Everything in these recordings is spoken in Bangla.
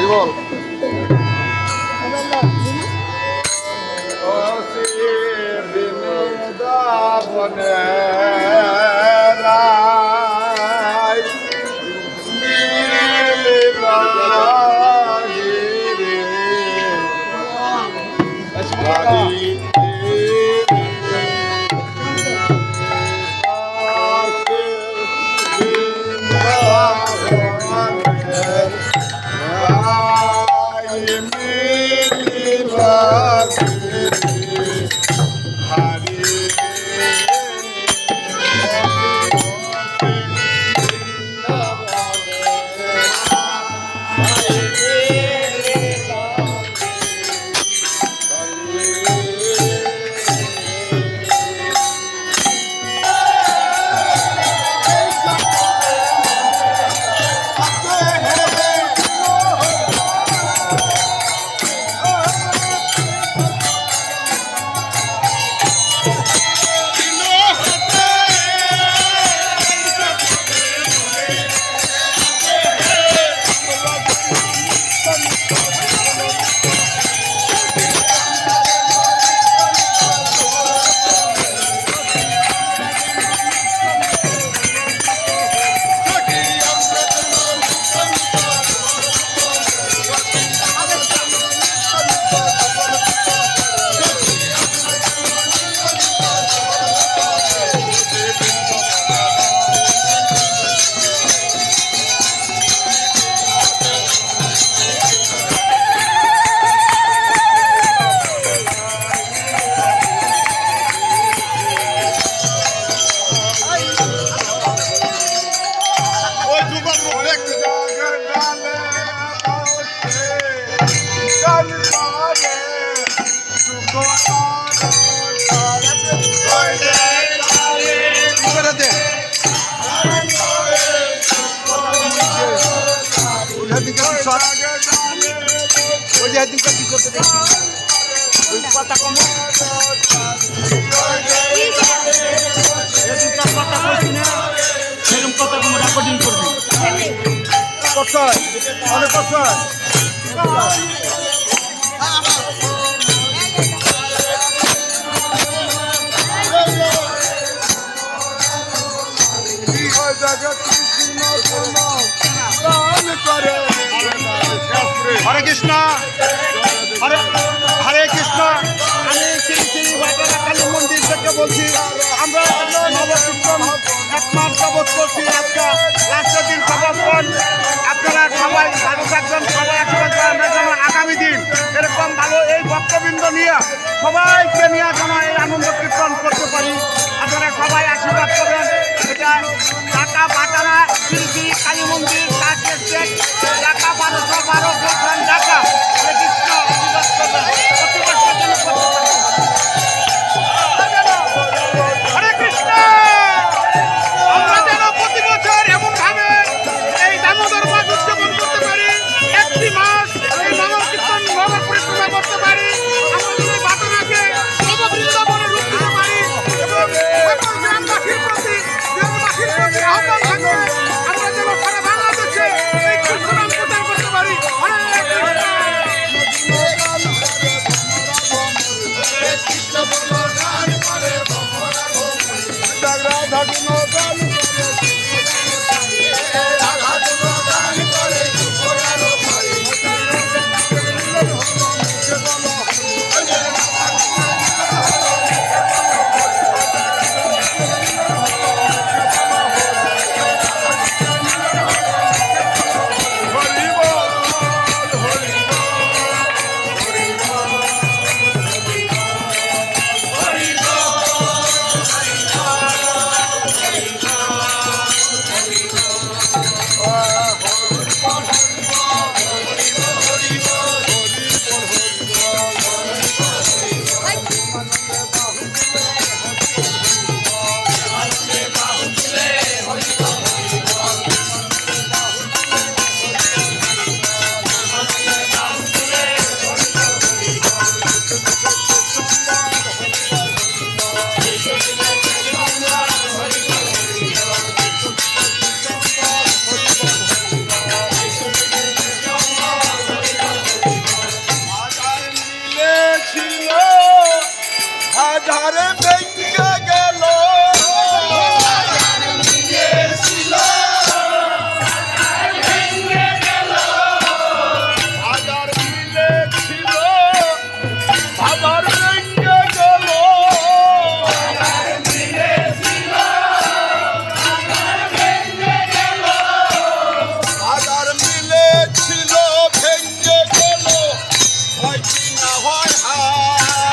বল হরে কৃষ্ণ হরে কৃষ্ণ। আমি শ্রী শ্রী ভাটারা কালী মন্দির থেকে বলছি। আমরা নবকীর্তন এক মাস যাবৎ করছি। আজকে লাস্টের দিন সমাপন। আপনারা সবাই ভালো থাকবেন, সবাই আশীর্বাদ করেন। আমরা যেন আগামী দিন এরকম ভালো এই ভক্তবৃন্দ নিয়ে সবাইকে নিয়ে যেন এই আনন্দ কীর্তন করতে পারি। আপনারা সবাই আশীর্বাদ করবেন। এটা ঢাকা ভাটারা শ্রী শ্রী কালী মন্দির ঢাকা 1212 ঢাকা। হরে কৃষ্ণ হরে কৃষ্ণ। আমরা যেন প্রতি বছর এমন ভাবে এই দামোদর মাস উদযাপন করতে পারি। একটি মাস এই নগর কীর্তন নগর পরিক্রমা করতে পারি। আমরা যদি ঘটনাকে নববৃন্দাবনে রূপ দিতে পারি এবং সকল গ্রামবাসীর প্রতি দেশবাসীর প্রতি আহ্বান থাকবে আমরা যেন সারা বাংলাদেশে এই কৃষ্ণ নাম প্রচার করতে পারি। আধারে ভেঙে গেল আধার মিলে ছিল আধার ভেঙে গেল আধার মিলে ছিল ভেঙে গেল হয় কি না হয় হার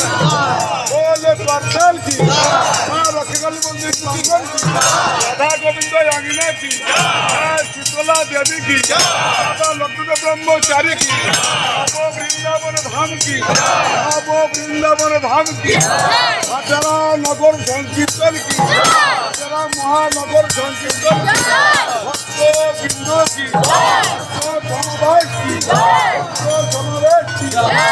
बोले पार्थल की माँ रखगल मंदिर की राधा गोविंद अंगिना की शीतला देवी की राधा लक्ष्मण ब्रह्मचारी की नमो वृंदावन धाम की नमो वृंदावन धाम की अचरा नगर संकीर्तन की अचरा महानगर संकीर्तन की भक्तों बिंदु की भक्तों समावेश की भक्तों समावेश की